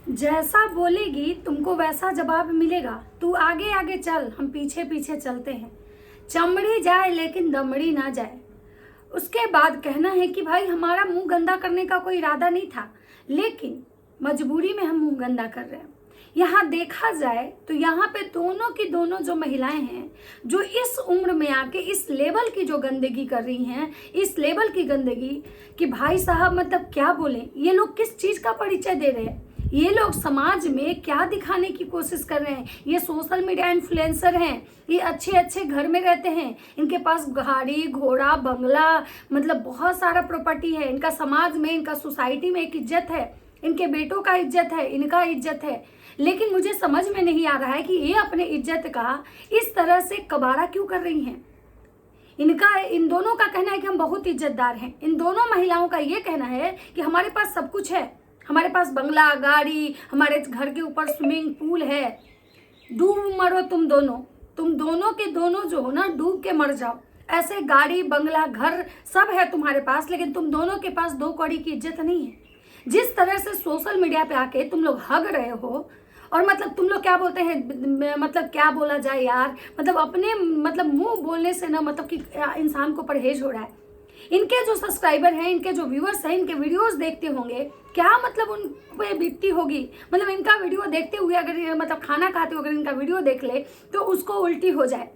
जैसा बोलेगी तुमको वैसा जवाब मिलेगा। तू आगे आगे चल, हम पीछे पीछे चलते हैं। चमड़ी जाए लेकिन दमड़ी ना जाए। उसके बाद कहना है कि भाई हमारा मुंह गंदा करने का कोई इरादा नहीं था, लेकिन मजबूरी में हम मुंह गंदा कर रहे हैं। यहाँ देखा जाए तो यहाँ पे दोनों की दोनों जो महिलाएं हैं, जो इस उम्र में आके इस लेवल की जो गंदगी कर रही हैं, इस लेवल की गंदगी कि भाई साहब मतलब क्या बोलें। ये लोग किस चीज का परिचय दे रहे हैं, ये लोग समाज में क्या दिखाने की कोशिश कर रहे हैं। ये सोशल मीडिया इन्फ्लुएंसर हैं, ये अच्छे अच्छे घर में रहते हैं, इनके पास गाड़ी घोड़ा बंगला मतलब बहुत सारा प्रॉपर्टी है, इनका समाज में इनका सोसाइटी में एक इज्जत है, इनके बेटों का इज्जत है, इनका इज्जत है। लेकिन मुझे समझ में नहीं आ रहा है कि ये अपने इज्जत का इस तरह से कबाड़ा क्यों कर रही हैं। इन दोनों का कहना है कि हम बहुत इज्जतदार हैं। इन दोनों महिलाओं का ये कहना है कि हमारे पास सब कुछ है, हमारे पास बंगला गाड़ी, हमारे घर के ऊपर स्विमिंग पूल है। डूब मरो तुम दोनों के दोनों जो हो ना, डूब के मर जाओ। ऐसे गाड़ी बंगला घर सब है तुम्हारे पास, लेकिन तुम दोनों के पास दो कौड़ी की इज्जत नहीं है। जिस तरह से सोशल मीडिया पे आके तुम लोग हग रहे हो, और मतलब तुम लोग क्या बोलते हैं, मतलब क्या बोला जाए यार, मतलब अपने मतलब मुंह बोलने से ना मतलब कि इंसान को परहेज हो रहा है। इनके जो सब्सक्राइबर हैं, इनके जो व्यूअर्स हैं, इनके वीडियोस देखते होंगे, क्या मतलब उन पे बीतती होगी। मतलब इनका वीडियो देखते हुए अगर मतलब खाना खाते हुए अगर इनका वीडियो देख ले तो उसको उल्टी हो जाए।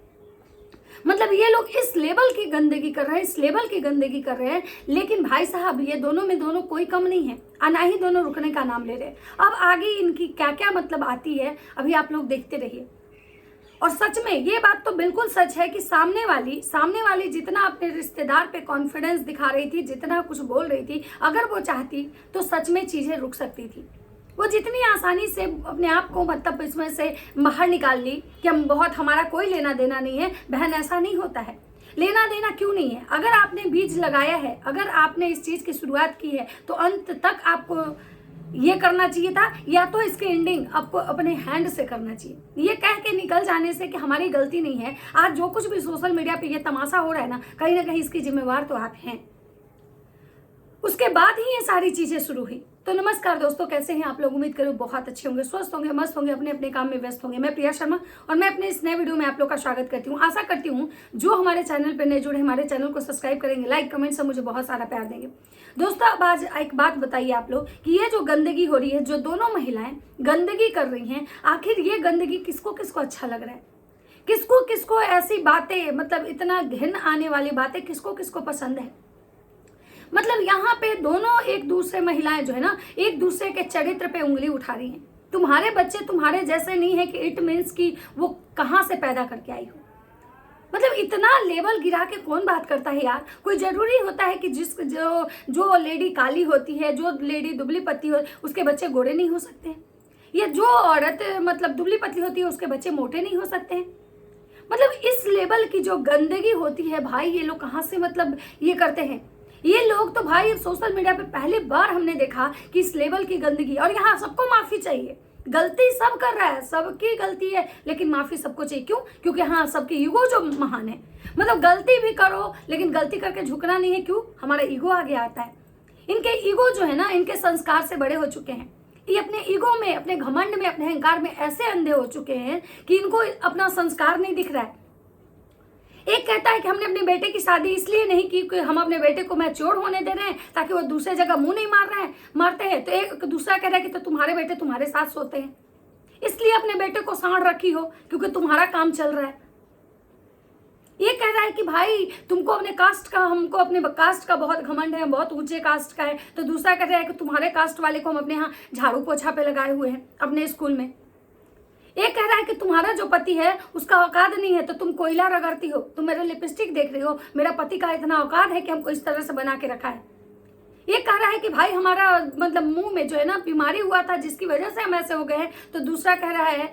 मतलब ये लोग इस लेवल की गंदगी कर रहे हैं, इस लेवल की गंदगी कर रहे हैं। लेकिन भाई साहब ये दोनों में दोनों कोई कम नहीं है, ना ही दोनों रुकने का नाम ले रहे हैं। अब आगे इनकी क्या क्या मतलब आती है, अभी आप लोग देखते रहिए। और सच में ये बात तो बिल्कुल सच है कि सामने वाली जितना अपने रिश्तेदार पे कॉन्फिडेंस दिखा रही थी, जितना कुछ बोल रही थी, अगर वो चाहती तो सच में चीजें रुक सकती थी। वो जितनी आसानी से अपने आप को मतलब इसमें से बाहर निकाल ली कि हमारा कोई लेना देना नहीं है। बहन, ऐसा नहीं होता है। लेना देना क्यों नहीं है? अगर आपने बीज लगाया है, अगर आपने इस चीज की शुरुआत की है, तो अंत तक आपको ये करना चाहिए था, या तो इसके एंडिंग आपको अपने हैंड से करना चाहिए। ये कह के निकल जाने से कि हमारी गलती नहीं है, आज जो कुछ भी सोशल मीडिया पे ये तमाशा हो रहा है ना कहीं इसकी जिम्मेवार तो आप हैं। उसके बाद ही ये सारी चीजें शुरू हुई। तो नमस्कार दोस्तों, कैसे हैं आप लोग? उम्मीद करूँ बहुत अच्छे होंगे, स्वस्थ होंगे, मस्त होंगे, अपने अपने काम में व्यस्त होंगे। मैं प्रिया शर्मा और मैं अपने इस नए वीडियो में आप लोग का स्वागत करती हूँ। आशा करती हूँ जो हमारे चैनल पर नए जुड़े, हमारे चैनल को सब्सक्राइब करेंगे, लाइक कमेंट से मुझे बहुत सारा प्यार देंगे। दोस्तों, अब आज एक बात बताइए आप लोग कि ये जो गंदगी हो रही है, जो दोनों महिलाएं गंदगी कर रही हैं, आखिर ये गंदगी किसको किसको अच्छा लग रहा है? किसको किसको ऐसी बातें, मतलब इतना घिन आने वाली बातें किसको किसको पसंद है? मतलब यहाँ पे दोनों एक दूसरे महिलाएं जो है ना, एक दूसरे के चरित्र पे उंगली उठा रही हैं। तुम्हारे बच्चे तुम्हारे जैसे नहीं है कि इट मीन्स कि वो कहाँ से पैदा करके आई हो। मतलब इतना लेवल गिरा के कौन बात करता है यार? कोई जरूरी होता है कि जो लेडी काली होती है, जो लेडी दुबली पतली हो, उसके बच्चे गोरे नहीं हो सकते हैं? या जो औरत मतलब दुबली पतली होती है उसके बच्चे मोटे नहीं हो सकते हैं? मतलब इस लेवल की जो गंदगी होती है भाई, ये लोग कहाँ से मतलब ये करते हैं? ये लोग तो भाई सोशल मीडिया पे पहली बार हमने देखा कि इस लेवल की गंदगी। और यहाँ सबको माफी चाहिए, गलती सब कर रहा है, सबकी गलती है, लेकिन माफी सबको चाहिए। क्यों? क्योंकि हाँ, सबकी ईगो जो महान है। मतलब गलती भी करो लेकिन गलती करके झुकना नहीं है। क्यों? हमारा ईगो आगे आता है। इनके ईगो जो है ना, इनके संस्कार से बड़े हो चुके हैं। ये अपने ईगो में, अपने घमंड में, अपने अहंकार में ऐसे अंधे हो चुके हैं कि इनको अपना संस्कार नहीं दिख रहा है। एक कहता है कि हमने अपने बेटे की शादी इसलिए नहीं की कि हम अपने बेटे को मैच्योर होने दे रहे हैं ताकि वो दूसरे जगह मुंह नहीं मारते हैं। तो एक दूसरा कह रहा है कि तो तुम्हारे बेटे तुम्हारे साथ सोते हैं, इसलिए अपने बेटे को सांड रखी हो क्योंकि तुम्हारा काम चल रहा है। ये कह रहा है कि भाई तुमको अपने कास्ट का, हमको अपने कास्ट का बहुत घमंड है, बहुत ऊंचे कास्ट का है। तो दूसरा कह रहा है कि तुम्हारे कास्ट वाले को हम अपने यहाँ झाड़ू पोछा पे लगाए हुए हैं अपने स्कूल में। एक कह रहा है कि तुम्हारा जो पति है उसका औकात नहीं है तो तुम कोयला रगड़ती हो, तुम मेरा लिपस्टिक देख रही हो, मेरा पति का इतना औकात है कि हमको इस तरह से बना के रखा है। ये कह रहा है कि भाई हमारा मतलब मुंह में जो है ना बीमारी हुआ था जिसकी वजह से हम ऐसे हो गए हैं। तो दूसरा कह रहा है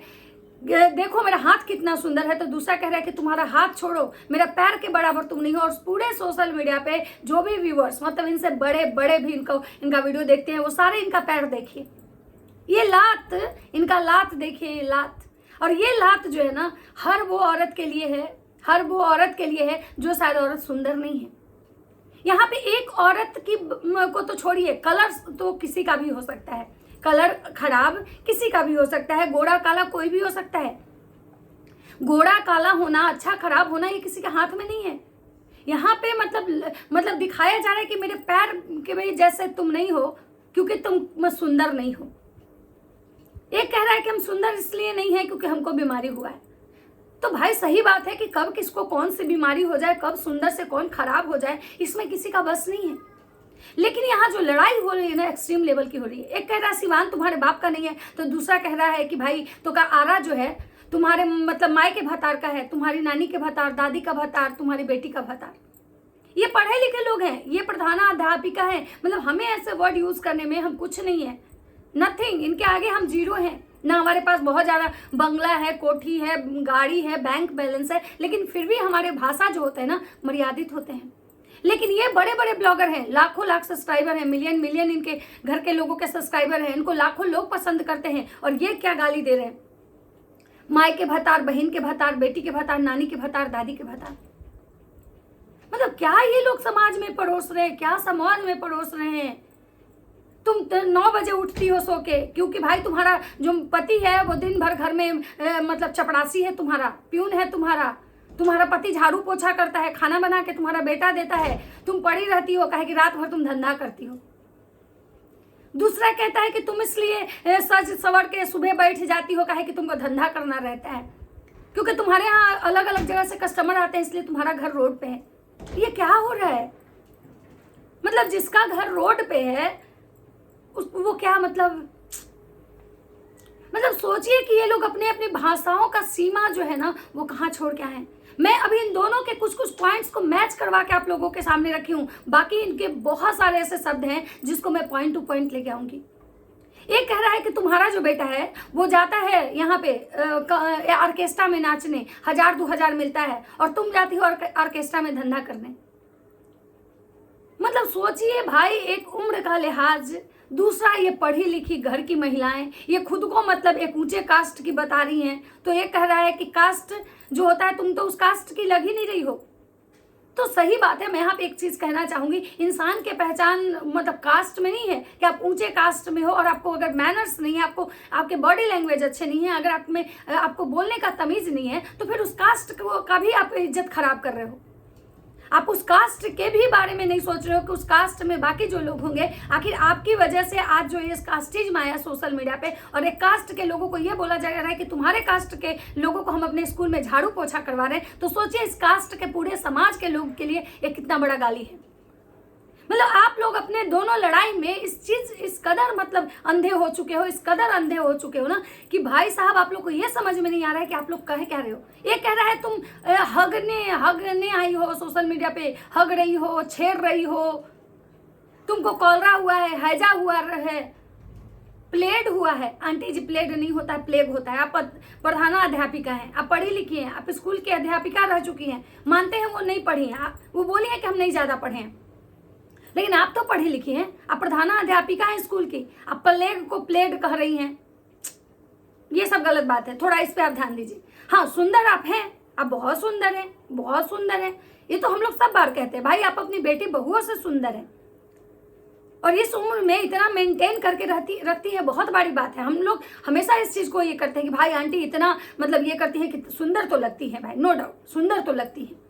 देखो मेरा हाथ कितना सुंदर है। तो दूसरा कह रहा है कि तुम्हारा हाथ छोड़ो, मेरा पैर के बराबर तुम नहीं हो। और पूरे सोशल मीडिया पे जो भी व्यूअर्स, मतलब इनसे बड़े बड़े भी इनका वीडियो देखते हैं, वो सारे इनका पैर देखिए, ये लात, इनका लात देखिए, ये लात। और ये लात जो है ना हर वो औरत के लिए है जो शायद औरत सुंदर नहीं है। यहाँ पे एक औरत की को तो छोड़िए, कलर तो किसी का भी हो सकता है, कलर खराब किसी का भी हो सकता है, गोरा काला कोई भी हो सकता है। गोरा काला होना, अच्छा खराब होना ये किसी के हाथ में नहीं है। यहाँ पे मतलब दिखाया जा रहा है कि मेरे पैर के भाई जैसे तुम नहीं हो क्योंकि तुम सुंदर नहीं हो। एक कह रहा है कि हम सुंदर इसलिए नहीं है क्योंकि हमको बीमारी हुआ है। तो भाई सही बात है कि कब किसको कौन सी बीमारी हो जाए, कब सुंदर से कौन खराब हो जाए, इसमें किसी का बस नहीं है। लेकिन यहाँ जो लड़ाई हो रही है ना, एक्सट्रीम लेवल की हो रही है। एक कह रहा है सिवान तुम्हारे बाप का नहीं है, तो दूसरा कह रहा है कि भाई तो का आरा जो है तुम्हारे मतलब माए के भतार का है, तुम्हारी नानी के भतार, दादी का भतार, तुम्हारी बेटी का भतार। ये पढ़े लिखे लोग हैं, ये प्रधानाध्यापिका है, मतलब हमें ऐसे वर्ड यूज करने में हम कुछ नहीं है, नथिंग। इनके आगे हम जीरो हैं। ना हमारे पास बहुत ज़्यादा बंगला है, कोठी है, गाड़ी है, बैंक बैलेंस है, लेकिन फिर भी हमारे भाषा जो होते हैं ना मर्यादित होते हैं। लेकिन ये बड़े बड़े ब्लॉगर हैं, लाखों लाख सब्सक्राइबर हैं, मिलियन मिलियन इनके घर के लोगों के सब्सक्राइबर हैं, इनको लाखों लोग पसंद करते हैं, और ये क्या गाली दे रहे हैं, माए के भतार, बहन के भतार, बेटी के भतार, नानी के भतार, दादी के भतार। मतलब क्या ये लोग समाज में परोस रहे हैं, क्या समाज में परोस रहे हैं। तुम 9 बजे उठती हो सो के, क्योंकि भाई तुम्हारा जो पति है वो दिन भर घर में मतलब चपड़ासी है, तुम्हारा प्यून है, तुम्हारा पति झाड़ू पोछा करता है, खाना बना के तुम्हारा बेटा देता है, तुम पड़ी रहती हो काहे कि रात भर तुम धंधा करती हो। दूसरा कहता है कि तुम इसलिए सज सवर के सुबह बैठ जाती हो काहे कि तुमको धंधा करना रहता है, क्योंकि तुम्हारे यहाँ अलग अलग जगह से कस्टमर आते हैं, इसलिए तुम्हारा घर रोड पे है। ये क्या हो रहा है। मतलब जिसका घर रोड पे है वो क्या मतलब सोचिए कि ये लोग अपने अपनी भाषाओं का सीमा जो है ना वो कहाँ छोड़ के आए हैं। मैं अभी इन दोनों के कुछ कुछ पॉइंट्स को मैच करवा के आप लोगों के सामने रखी हूँ, बाकी इनके बहुत सारे ऐसे शब्द हैं जिसको मैं पॉइंट टू पॉइंट लेके आऊंगी। एक कह रहा है कि तुम्हारा जो बेटा है वो जाता है यहाँ पे ऑर्केस्ट्रा में नाचने, 1000-2000 मिलता है, और तुम जाती हो ऑर्केस्ट्रा में धंधा करने। मतलब सोचिए भाई, एक उम्र का लिहाज, दूसरा ये पढ़ी लिखी घर की महिलाएं, ये खुद को मतलब एक ऊंचे कास्ट की बता रही हैं, तो ये कह रहा है कि कास्ट जो होता है तुम तो उस कास्ट की लग ही नहीं रही हो। तो सही बात है। मैं यहाँ पे एक चीज कहना चाहूंगी, इंसान के पहचान मतलब कास्ट में नहीं है कि आप ऊंचे कास्ट में हो और आपको अगर मैनर्स नहीं है, आपको आपके बॉडी लैंग्वेज अच्छे नहीं है, अगर आप में आपको बोलने का तमीज नहीं है, तो फिर उस कास्ट का भी आप इज्जत खराब कर रहे हो। आप उस कास्ट के भी बारे में नहीं सोच रहे हो कि उस कास्ट में बाकी जो लोग होंगे, आखिर आपकी वजह से आज जो ये कास्टिज्म आया सोशल मीडिया पे, और एक कास्ट के लोगों को ये बोला जा रहा है कि तुम्हारे कास्ट के लोगों को हम अपने स्कूल में झाड़ू पोछा करवा रहे हैं, तो सोचिए इस कास्ट के पूरे समाज के लोग के लिए ये कितना बड़ा गाली है। मतलब आप लोग अपने दोनों लड़ाई में इस कदर मतलब अंधे हो चुके हो, इस कदर अंधे हो चुके हो ना कि भाई साहब आप लोग को ये समझ में नहीं आ रहा है कि आप लोग कह क्या रहे हो। ये कह रहा है तुम हगने आई हो, सोशल मीडिया पे हग रही हो, छेड़ रही हो, तुमको कॉलरा हुआ है, हैजा हुआ है, प्लेग हुआ है। आंटी जी प्लेग नहीं होता है, प्लेग होता है। आप प्रधानाध्यापिका हैं, आप पढ़ी लिखी हैं, आप स्कूल की अध्यापिका रह चुकी हैं, मानते हैं वो नहीं पढ़ी हैं, वो बोली है कि हम नहीं ज्यादा पढ़े हैं, लेकिन आप तो पढ़ी लिखी हैं, आप प्रधानाध्यापिका हैं स्कूल की, आप प्लेग को प्लेग कह रही हैं। ये सब गलत बात है, थोड़ा इस पे आप ध्यान दीजिए। हाँ, सुंदर आप हैं, आप बहुत सुंदर हैं, बहुत सुंदर हैं, ये तो हम लोग सब बार कहते हैं भाई, आप अपनी बेटी बहुओं से सुंदर हैं, और इस उम्र में इतना मेंटेन करके रखती है, बहुत बड़ी बात है। हम लोग हमेशा इस चीज को ये करते हैं कि भाई आंटी इतना मतलब ये करती है कि सुंदर तो लगती है, भाई नो डाउट सुंदर तो लगती है।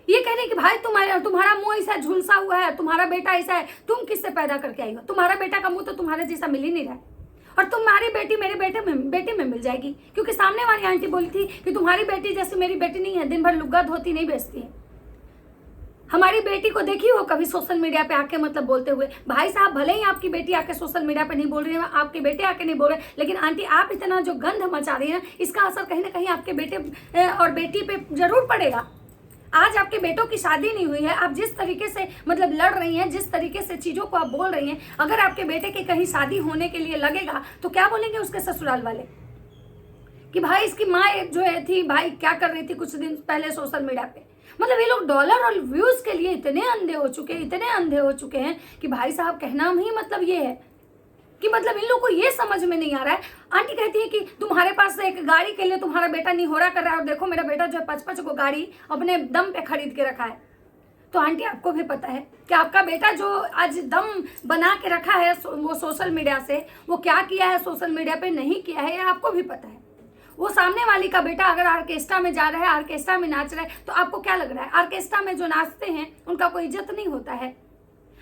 ये कह रहे कि भाई तुम्हारा मुंह ऐसा झुलसा हुआ है, तुम्हारा बेटा ऐसा है, तुम किससे पैदा करके आई हो? तुम्हारा बेटा का मुंह तो तुम्हारे जैसा मिल ही नहीं रहा है, और तुम्हारी बेटी मेरे बेटे में मिल जाएगी, क्योंकि सामने वाली आंटी बोली थी कि तुम्हारी बेटी जैसे मेरी बेटी नहीं है, दिन भर लुग्गा धोती नहीं बेचती है। हमारी बेटी को देखी हो कभी सोशल मीडिया पे आके मतलब बोलते हुए? भाई साहब भले ही आपकी बेटी आके सोशल मीडिया पे नहीं बोल रही है, आपके बेटे आके नहीं बोल रहे, लेकिन आंटी आप इतना जो गंध मचा रही है, इसका असर कहीं ना कहीं आपके बेटे और बेटी पे जरूर पड़ेगा। आज आपके बेटों की शादी नहीं हुई है, आप जिस तरीके से मतलब लड़ रही हैं, जिस तरीके से चीजों को आप बोल रही हैं, अगर आपके बेटे की कहीं शादी होने के लिए लगेगा तो क्या बोलेंगे उसके ससुराल वाले कि भाई इसकी माँ जो है थी भाई क्या कर रही थी कुछ दिन पहले सोशल मीडिया पे। मतलब ये लोग डॉलर और व्यूज के लिए इतने अंधे हो चुके हैं कि भाई साहब कहना ही मतलब ये है कि मतलब इन लोगों को ये समझ में नहीं आ रहा है। आंटी कहती है कि तुम्हारे पास एक गाड़ी के लिए तुम्हारा बेटा नहीं हो रहा कर रहा है, और देखो मेरा बेटा जो है 5-5 को गाड़ी अपने दम पे खरीद के रखा है। तो आंटी आपको भी पता है कि आपका बेटा जो आज दम बना के रखा है वो सोशल मीडिया से, वो क्या किया है सोशल मीडिया पे नहीं किया है, ये आपको भी पता है। वो सामने वाली का बेटा अगर ऑर्केस्ट्रा में जा रहा है, ऑर्केस्ट्रा में नाच रहा है, तो आपको क्या लग रहा है ऑर्केस्ट्रा में जो नाचते हैं उनका कोई इज्जत नहीं होता है?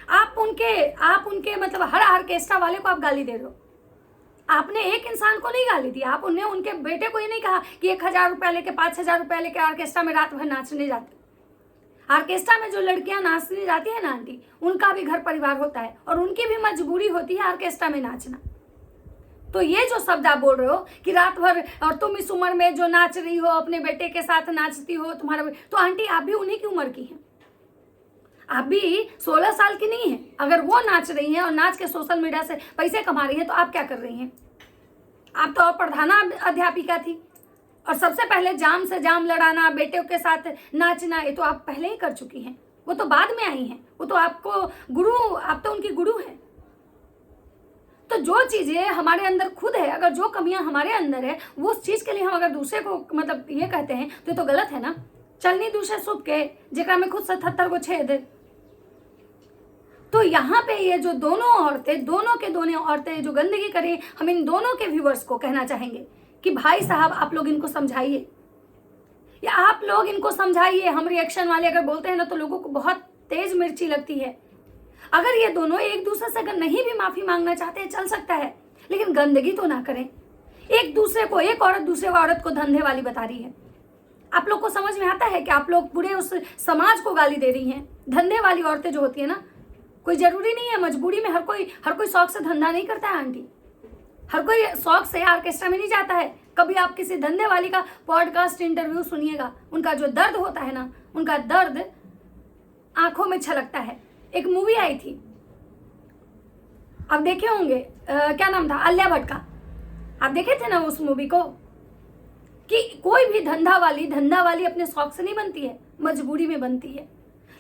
आप उनके मतलब हर ऑर्केस्ट्रा वाले को आप गाली दे रहे हो। आपने एक इंसान को नहीं गाली दी, आप उन्हें उनके बेटे को ये नहीं कहा कि 1,000 रुपया लेके 5,000 रुपया लेके ऑर्केस्ट्रा में रात भर नाचने जाते। ऑर्केस्ट्रा में जो लड़कियां नाचने जाती है ना आंटी, उनका भी घर परिवार होता है और उनकी भी मजबूरी होती है ऑर्केस्ट्रा में नाचना। तो ये जो शब्द आप बोल रहे हो कि रात भर और तुम इस उम्र में जो नाच रही हो, अपने बेटे के साथ नाचती हो, तो आंटी आप भी उन्हीं की उम्र की हैं। आप भी 16 साल की नहीं है। अगर वो नाच रही हैं और नाच के सोशल मीडिया से पैसे कमा रही हैं, तो आप क्या कर रही हैं? आप तो प्रधान अध्यापिका थी और सबसे पहले जाम से जाम लड़ाना, बेटे के साथ नाचना, ये तो आप पहले ही कर चुकी हैं। वो तो बाद में आई हैं, वो तो आपको आप तो उनकी गुरु हैं। तो जो चीजें हमारे अंदर खुद है, अगर जो कमियां हमारे अंदर है, वो उस चीज के लिए हम अगर दूसरे को मतलब ये कहते हैं तो ये तो गलत है ना। चलनी दूसरे सुख के जेकरा में खुद 77 को छेद। तो यहाँ पे ये जो दोनों औरतें जो गंदगी करें, हम इन दोनों के व्यूअर्स को कहना चाहेंगे कि भाई साहब आप लोग इनको समझाइए, या आप लोग इनको समझाइए। हम रिएक्शन वाले अगर बोलते हैं ना तो लोगों को बहुत तेज मिर्ची लगती है। अगर ये दोनों एक दूसरे से अगर नहीं भी माफी मांगना चाहते हैं, चल सकता है, लेकिन गंदगी तो ना करें। एक औरत दूसरे औरत को धंधे वाली बता रही है। आप लोग को समझ में आता है कि आप लोग पूरे उस समाज को गाली दे रही हैं। धंधे वाली औरतें जो होती है ना, कोई जरूरी नहीं है, मजबूरी में हर कोई शौक से धंधा नहीं करता है आंटी। हर कोई शौक से ऑर्केस्ट्रा में नहीं जाता है। कभी आप किसी धंधे वाली का पॉडकास्ट इंटरव्यू सुनिएगा, उनका जो दर्द होता है ना, उनका दर्द आंखों में छलकता है। एक मूवी आई थी, आप देखे होंगे, क्या नाम था, आलिया भट्ट का। आप देखे थे ना उस मूवी को, कि कोई भी धंधा वाली अपने शौक से नहीं बनती है, मजबूरी में बनती है।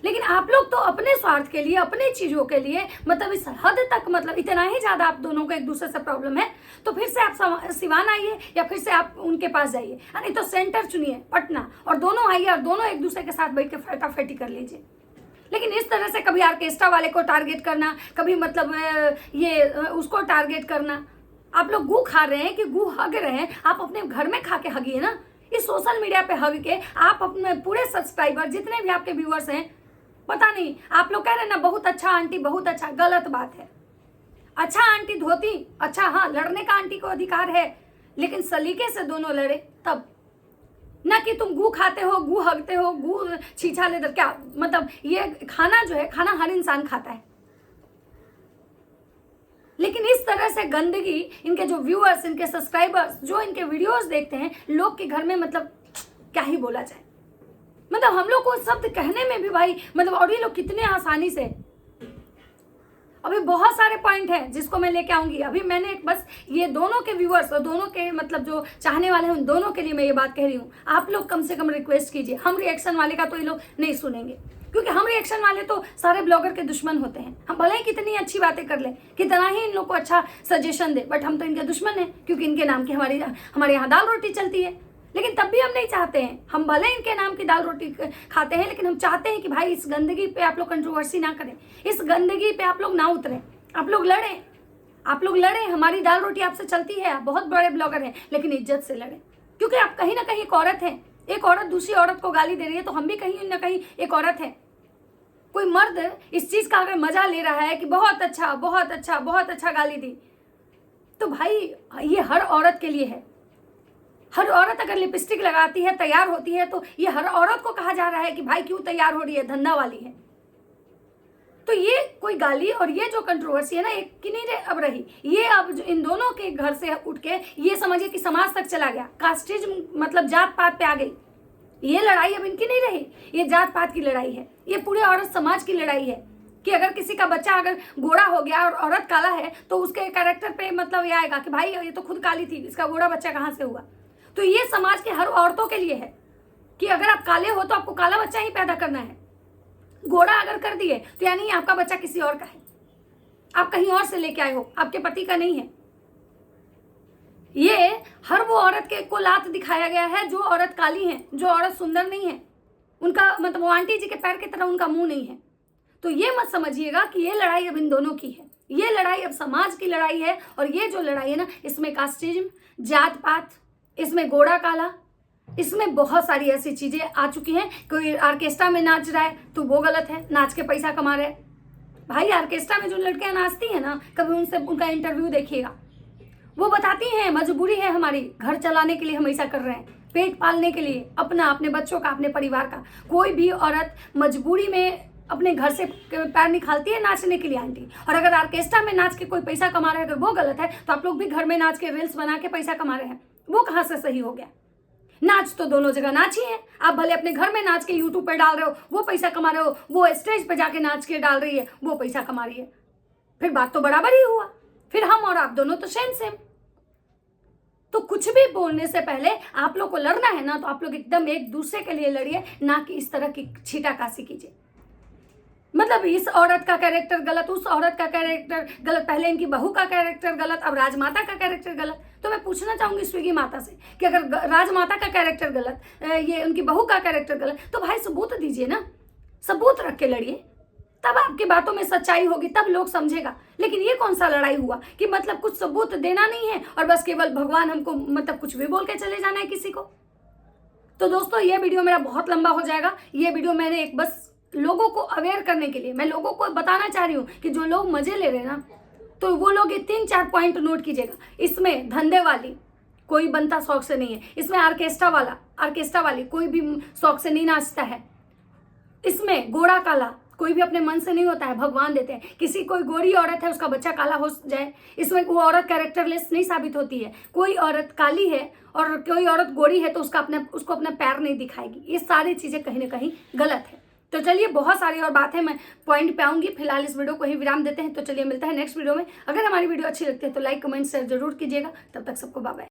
लेकिन आप लोग तो अपने स्वार्थ के लिए, अपने चीजों के लिए, मतलब इस हद तक, मतलब इतना ही ज्यादा आप दोनों को एक दूसरे से प्रॉब्लम है, तो फिर से आप सिवान आइए या फिर से आप उनके पास जाइए, नहीं तो सेंटर चुनिए पटना, और दोनों आइए और दोनों एक दूसरे के साथ बैठ के फटाफटी कर लीजिए। लेकिन इस तरह से कभी ऑर्केस्ट्रा वाले को टारगेट करना, कभी मतलब ये उसको टारगेट करना। आप लोग गू खा रहे हैं कि गू हग रहे हैं, आप अपने घर में खा के हगिए ना। इस सोशल मीडिया पे हग के आप अपने पूरे सब्सक्राइबर, जितने भी आपके व्यूअर्स हैं, पता नहीं, आप लोग कह रहे हैं ना बहुत अच्छा आंटी, बहुत अच्छा, गलत बात है। अच्छा आंटी धोती, अच्छा, हाँ लड़ने का आंटी को अधिकार है, लेकिन सलीके से दोनों लड़े तब, ना कि तुम गू खाते हो, गू हगते हो, गू छीछा लेकर, क्या मतलब। ये खाना जो है, खाना हर इंसान खाता है, लेकिन इस तरह से गंदगी, इनके जो व्यूअर्स, इनके सब्सक्राइबर्स जो इनके वीडियोस देखते हैं, लोग के घर में, मतलब क्या ही बोला जाए। मतलब हम लोग को शब्द कहने में भी भाई, मतलब, और ये लोग कितने आसानी से। अभी बहुत सारे पॉइंट हैं जिसको मैं लेके आऊंगी। अभी मैंने बस ये दोनों के व्यूअर्स और दोनों के मतलब जो चाहने वाले हैं, उन दोनों के लिए मैं ये बात कह रही हूँ। आप लोग कम से कम रिक्वेस्ट कीजिए। हम रिएक्शन वाले का तो ये लोग नहीं सुनेंगे, क्योंकि हम रिएक्शन वाले तो सारे ब्लॉगर के दुश्मन होते हैं। हम भले ही कितनी अच्छी बातें कर ले, कितना ही इन लोग को अच्छा सजेशन दे, बट हम तो इनके दुश्मन हैं, क्योंकि इनके नाम की हमारे यहाँ दाल रोटी चलती है। लेकिन तब भी हम नहीं चाहते हैं, हम भले इनके नाम की दाल रोटी खाते हैं, लेकिन हम चाहते हैं कि भाई इस गंदगी पे आप लोग कंट्रोवर्सी ना करें, इस गंदगी पे आप लोग ना उतरें, आप लोग लड़ें। हमारी दाल रोटी आपसे चलती है, आप बहुत बड़े ब्लॉगर हैं, लेकिन इज्जत से लड़ें, क्योंकि आप कहीं ना कहीं एक औरत हैं। एक औरत दूसरी औरत को गाली दे रही है, तो हम भी कहीं ना कहीं एक औरत है। कोई मर्द इस चीज का अगर मजा ले रहा है कि बहुत अच्छा, बहुत अच्छा, बहुत अच्छा गाली दी, तो भाई ये हर औरत के लिए है। हर औरत अगर लिपस्टिक लगाती है, तैयार होती है, तो ये हर औरत को कहा जा रहा है कि भाई क्यों तैयार हो रही है, धंधा वाली है। तो ये कोई गाली और ये जो कंट्रोवर्सी है ना, एक की नहीं अब रही, ये अब इन दोनों के घर से उठ के ये समझिए कि समाज तक चला गया, कास्टिज मतलब जात पात पे आ गई। ये लड़ाई अब इनकी नहीं रही, ये जात पात की लड़ाई है, ये पूरे औरत समाज की लड़ाई है। कि अगर किसी का बच्चा अगर गोरा हो गया और औरत काला है, तो उसके कैरेक्टर पे मतलब ये आएगा कि भाई ये तो खुद काली थी, इसका गोरा बच्चा कहाँ से हुआ। तो ये समाज के हर औरतों के लिए है कि अगर आप काले हो तो आपको काला बच्चा ही पैदा करना है। गोरा अगर कर दिए तो यानी आपका बच्चा किसी और का है, आप कहीं और से लेके आए हो, आपके पति का नहीं है। ये हर वो औरत के को लात दिखाया गया है जो औरत काली है, जो औरत सुंदर नहीं है। उनका मतलब वो आंटी जी के पैर की तरह उनका मुंह नहीं है। तो ये मत समझिएगा कि ये लड़ाई अब इन दोनों की है, ये लड़ाई अब समाज की लड़ाई है। और ये जो लड़ाई है ना, इसमें कास्टिज्म, जात पात, इसमें गोरा काला, इसमें बहुत सारी ऐसी चीजें आ चुकी हैं। कोई ऑर्केस्ट्रा में नाच रहा है तो वो गलत है, नाच के पैसा कमा रहे हैं। भाई ऑर्केस्ट्रा में जो लड़कियां नाचती हैं ना, कभी उनसे उनका इंटरव्यू देखिएगा, वो बताती हैं मजबूरी है हमारी, घर चलाने के लिए हम ऐसा कर रहे हैं, पेट पालने के लिए, अपना, अपने बच्चों का, अपने परिवार का। कोई भी औरत मजबूरी में अपने घर से पैर निकालती है नाचने के लिए आंटी। और अगर ऑर्केस्ट्रा में नाच के कोई पैसा कमा रहा है, अगर वो गलत है, तो आप लोग भी घर में नाच के रील्स बना के पैसा कमा रहे हैं, वो कहाँ से सही हो गया? नाच तो दोनों जगह नाच ही है। आप भले अपने घर में नाच के यूट्यूब पे डाल रहे हो, वो पैसा कमा रहे हो, वो स्टेज पे जाके नाच के डाल रही है, वो पैसा कमा रही है, फिर बात तो बराबर ही हुआ। फिर हम और आप दोनों तो सेम सेम। तो कुछ भी बोलने से पहले आप लोग को लड़ना है ना, तो आप लोग एकदम एक दूसरे के लिए लड़िए, ना कि इस तरह की छीटाकाशी कीजिए। मतलब इस औरत का कैरेक्टर गलत, उस औरत का कैरेक्टर गलत, पहले इनकी बहू का कैरेक्टर गलत, अब राजमाता का कैरेक्टर गलत। तो मैं पूछना चाहूंगी स्विगी माता से कि अगर राजमाता का कैरेक्टर गलत, ये उनकी बहू का कैरेक्टर गलत, तो भाई सबूत दीजिए ना, सबूत रख के लड़िए, तब आपकी बातों में सच्चाई होगी, तब लोग समझेगा। लेकिन ये कौन सा लड़ाई हुआ कि मतलब कुछ सबूत देना नहीं है और बस केवल भगवान हमको मतलब कुछ भी बोल के चले जाना है किसी को। तो दोस्तों ये वीडियो मेरा बहुत लंबा हो जाएगा। ये वीडियो मैंने एक बस लोगों को अवेयर करने के लिए, मैं लोगों को बताना चाह रही हूँ कि जो लोग मजे ले रहे हैं ना, तो वो लोग ये 3-4 पॉइंट नोट कीजिएगा। इसमें धंधे वाली कोई बनता शौक से नहीं है, इसमें ऑर्केस्ट्रा वाली कोई भी शौक से नहीं नाचता है, इसमें गोरा काला कोई भी अपने मन से नहीं होता है, भगवान देते हैं। किसी कोई गोरी औरत है, उसका बच्चा काला हो जाए, इसमें वो औरत कैरेक्टरलेस नहीं साबित होती है। कोई औरत काली है और कोई औरत गोरी है तो उसको अपना पैर नहीं दिखाएगी। ये सारी चीजें कहीं ना कहीं गलत है। तो चलिए, बहुत सारी और बातें मैं पॉइंट पे आऊंगी, फिलहाल इस वीडियो को ही विराम देते हैं। तो चलिए मिलता है नेक्स्ट वीडियो में। अगर हमारी वीडियो अच्छी लगती है तो लाइक कमेंट शेयर जरूर कीजिएगा। तब तक सबको बाय बाय।